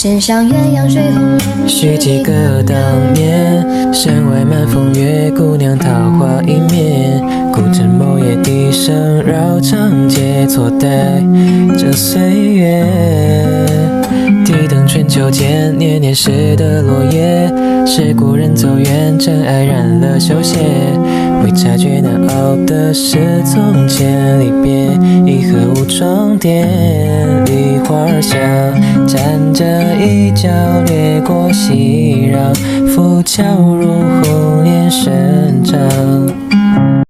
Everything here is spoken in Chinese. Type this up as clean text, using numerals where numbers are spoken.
千像鸳鸯水红莲。须记得当年，山外满风月，姑娘桃花一面。古镇某夜笛声绕长街，错待这岁月。提灯春秋间，年年时的落叶，是故人走远，真爱染了羞怯。未察觉难熬的是从前，离别已和无窗电，梨花下站着一角，掠过熙攘，浮桥入红莲生长。